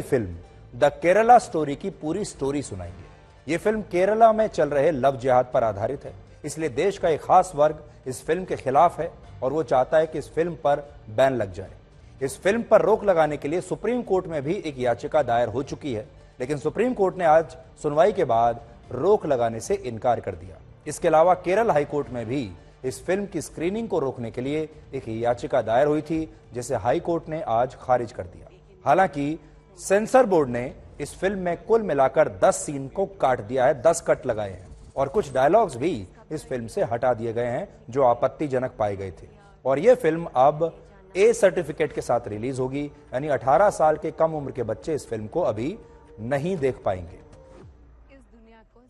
Film the Kerala story की पूरी story सुनाएंगे। ये फिल्म केरला में चल रहे लव जिहाद पर आधारित है, इसलिए देश का एक खास वर्ग इस फिल्म के खिलाफ है और वो चाहता है कि इस फिल्म पर बैन लग जाए। इस फिल्म पर रोक लगाने के लिए सुप्रीम कोर्ट में भी एक याचिका दायर हो चुकी है, लेकिन सुप्रीम कोर्ट ने आज सुनवाई के बाद रोक लगाने से इनकार कर दिया। इसके अलावा केरल हाईकोर्ट में भी इस फिल्म की स्क्रीनिंग को रोकने के लिए एक याचिका दायर हुई थी, जिसे हाईकोर्ट ने आज खारिज कर दिया। हालांकि सेंसर बोर्ड ने इस फिल्म में कुल मिलाकर 10 सीन को काट दिया है, 10 कट लगाए हैं और कुछ डायलॉग्स भी इस फिल्म से हटा दिए गए हैं जो आपत्तिजनक पाए गए थे। और यह फिल्म अब ए सर्टिफिकेट के साथ रिलीज होगी, यानी 18 साल के कम उम्र के बच्चे इस फिल्म को अभी नहीं देख पाएंगे।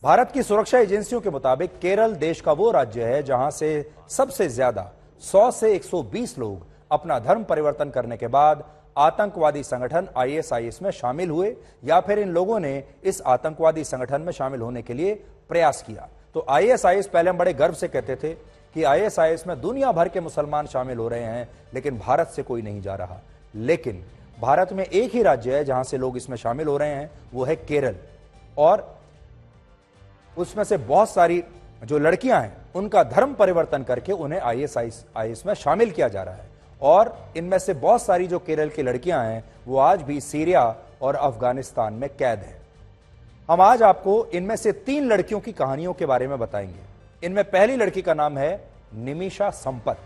भारत की सुरक्षा एजेंसियों के मुताबिक केरल देश का वो राज्य है जहां से सबसे ज्यादा 100 से 120 लोग अपना धर्म परिवर्तन करने के बाद आतंकवादी संगठन आईएसआईएस में शामिल हुए या फिर इन लोगों ने इस आतंकवादी संगठन में शामिल होने के लिए प्रयास किया। तो आईएसआईएस पहले हम बड़े गर्व से कहते थे कि आईएसआईएस में दुनिया भर के मुसलमान शामिल हो रहे हैं, लेकिन भारत से कोई नहीं जा रहा। लेकिन भारत में एक ही राज्य है जहां से लोग इसमें शामिल हो रहे हैं, वो है केरल। और उसमें से बहुत सारी जो लड़कियां हैं उनका धर्म परिवर्तन करके उन्हें आईएसआईएस में शामिल किया जा रहा है। और इनमें से बहुत सारी जो केरल की लड़कियां हैं वो आज भी सीरिया और अफगानिस्तान में कैद हैं। हम आज आपको इनमें से 3 लड़कियों की कहानियों के बारे में बताएंगे। इनमें पहली लड़की का नाम है निमिषा संपत।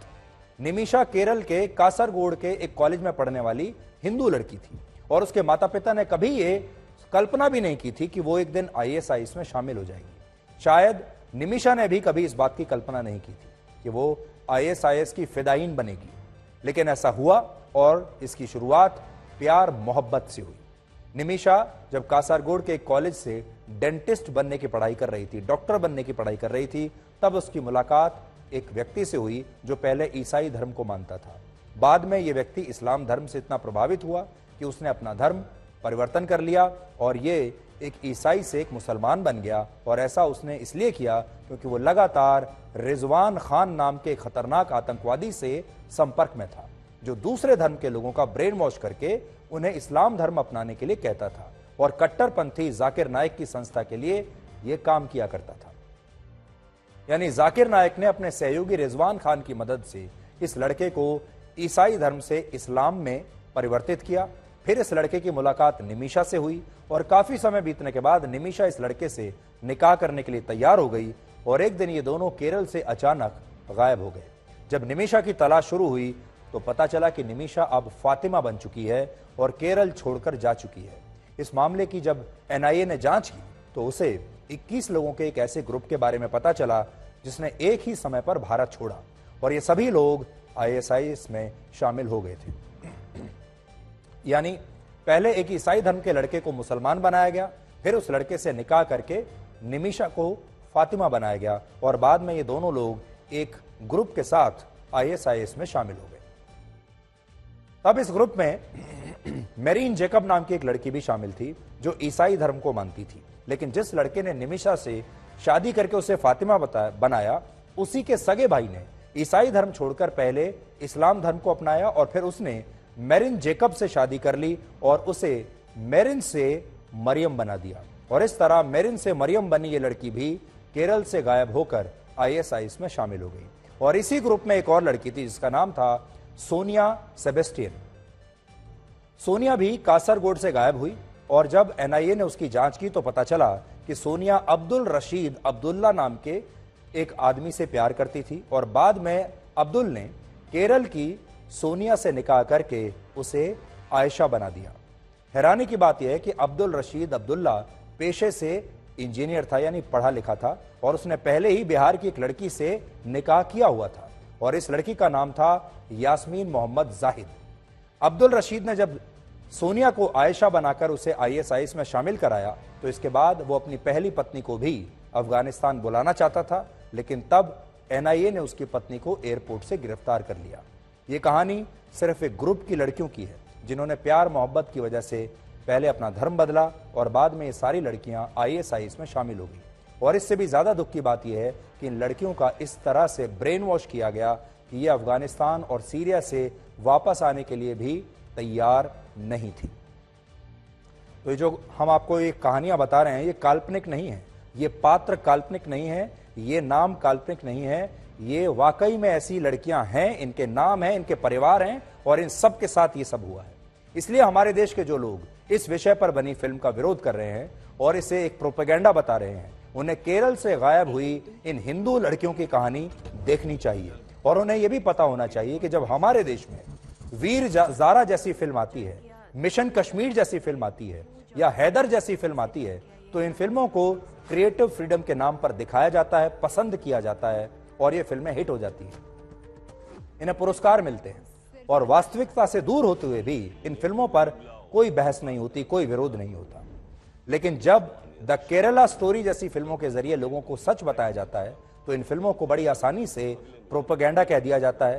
निमिषा केरल के कासरगोड के एक कॉलेज में पढ़ने वाली हिंदू लड़की थी और उसके माता पिता ने कभी ये कल्पना भी नहीं की थी कि वो एक दिन आईएसआईएस में शामिल हो जाएगी। शायद निमिषा ने भी कभी इस बात की कल्पना नहीं की थी कि वो आईएसआईएस की फिदायीन बनेगी, लेकिन ऐसा हुआ और इसकी शुरुआत प्यार मोहब्बत से हुई। निमिषा जब कासरगोड के एक कॉलेज से डेंटिस्ट बनने की पढ़ाई कर रही थी, डॉक्टर बनने की पढ़ाई कर रही थी, तब उसकी मुलाकात एक व्यक्ति से हुई जो पहले ईसाई धर्म को मानता था। बाद में यह व्यक्ति इस्लाम धर्म से इतना प्रभावित हुआ कि उसने अपना धर्म परिवर्तन कर लिया और ये एक ईसाई से एक मुसलमान बन गया। और ऐसा उसने इसलिए किया क्योंकि वो लगातार रिजवान खान नाम के खतरनाक आतंकवादी से संपर्क में था, जो दूसरे धर्म के लोगों का ब्रेन वॉश करके उन्हें इस्लाम धर्म अपनाने के लिए कहता था और कट्टरपंथी जाकिर नाइक की संस्था के लिए यह काम किया करता था। यानी जाकिर नाइक ने अपने सहयोगी रिजवान खान की मदद से इस लड़के को ईसाई धर्म से इस्लाम में परिवर्तित किया। फिर इस लड़के की मुलाकात निमिषा से हुई और काफी समय बीतने के बाद निमिषा इस लड़के से निकाह करने के लिए तैयार हो गई और एक दिन ये दोनों केरल से अचानक गायब हो गए। जब निमिषा की तलाश शुरू हुई तो पता चला कि निमिषा अब फातिमा बन चुकी है और केरल छोड़कर जा चुकी है। इस मामले की जब एनआईए ने जांच की तो उसे 21 लोगों के एक ऐसे ग्रुप के बारे में पता चला जिसने एक ही समय पर भारत छोड़ा और ये सभी लोग आईएसआईएस में शामिल हो गए थे। यानी पहले एक ईसाई धर्म के लड़के को मुसलमान बनाया गया, फिर उस लड़के से निकाह करके निमिषा को फातिमा बनाया गया और बाद में ये दोनों लोग एक ग्रुप के साथ आईएसआईएस में शामिल हो गए। तब इस ग्रुप में मेरीन जेकब नाम की एक लड़की भी शामिल थी जो ईसाई धर्म को मानती थी, लेकिन जिस लड़के ने निमिषा से शादी करके उसे फातिमा बनाया, उसी के सगे भाई ने ईसाई धर्म छोड़कर पहले इस्लाम धर्म को अपनाया और फिर उसने मेरिन जेकब से शादी कर ली और उसे मेरिन से मरियम बना दिया। और इस तरह मेरिन से मरियम बनी ये लड़की भी केरल से गायब होकर आईएसआईएस में शामिल हो गई। और इसी ग्रुप में एक और लड़की थी जिसका नाम था सोनिया सेबेस्टियन। सोनिया भी कासरगोड से गायब हुई और जब एनआईए ने उसकी जांच की तो पता चला कि सोनिया अब्दुल रशीद अब्दुल्ला नाम के एक आदमी से प्यार करती थी और बाद में अब्दुल ने केरल की सोनिया से निकाह करके उसे आयशा बना दिया। हैरानी की बात यह है कि अब्दुल रशीद अब्दुल्ला पेशे से इंजीनियर था, यानी पढ़ा लिखा था और उसने पहले ही बिहार की एक लड़की से निकाह किया हुआ था और इस लड़की का नाम था यास्मीन मोहम्मद जाहिद। अब्दुल रशीद ने जब सोनिया को आयशा बनाकर उसे आईएसआईएस में शामिल कराया तो इसके बाद वो अपनी पहली पत्नी को भी अफगानिस्तान बुलाना चाहता था, लेकिन तब एनआईए ने उसकी पत्नी को एयरपोर्ट से गिरफ्तार कर लिया। ये कहानी सिर्फ एक ग्रुप की लड़कियों की है जिन्होंने प्यार मोहब्बत की वजह से पहले अपना धर्म बदला और बाद में ये सारी लड़कियां आईएसआईएस में शामिल हो गई। और इससे भी ज्यादा दुख की बात यह है कि इन लड़कियों का इस तरह से ब्रेन वॉश किया गया कि ये अफगानिस्तान और सीरिया से वापस आने के लिए भी तैयार नहीं थी। तो ये जो हम आपको ये कहानियां बता रहे हैं, ये काल्पनिक नहीं है, ये पात्र काल्पनिक नहीं है, ये नाम काल्पनिक नहीं है, ये वाकई में ऐसी लड़कियां हैं, इनके नाम हैं, इनके परिवार हैं और इन सब के साथ ये सब हुआ है। इसलिए हमारे देश के जो लोग इस विषय पर बनी फिल्म का विरोध कर रहे हैं और इसे एक प्रोपेगेंडा बता रहे हैं, उन्हें केरल से गायब हुई इन हिंदू लड़कियों की कहानी देखनी चाहिए और उन्हें यह भी पता होना चाहिए कि जब हमारे देश में वीर ज़ारा जैसी फिल्म आती है, मिशन कश्मीर जैसी फिल्म आती है या हैदर जैसी फिल्म आती है, तो इन फिल्मों को क्रिएटिव फ्रीडम के नाम पर दिखाया जाता है, पसंद किया जाता है और ये फिल्में हिट हो जाती हैं, इन्हें पुरस्कार मिलते हैं और वास्तविकता से दूर होते हुए भी इन फिल्मों पर कोई बहस नहीं होती, कोई विरोध नहीं होता। लेकिन जब द केरला स्टोरी जैसी फिल्मों के जरिए लोगों को सच बताया जाता है, तो इन फिल्मों को बड़ी आसानी से प्रोपेगेंडा कह दिया जाता है।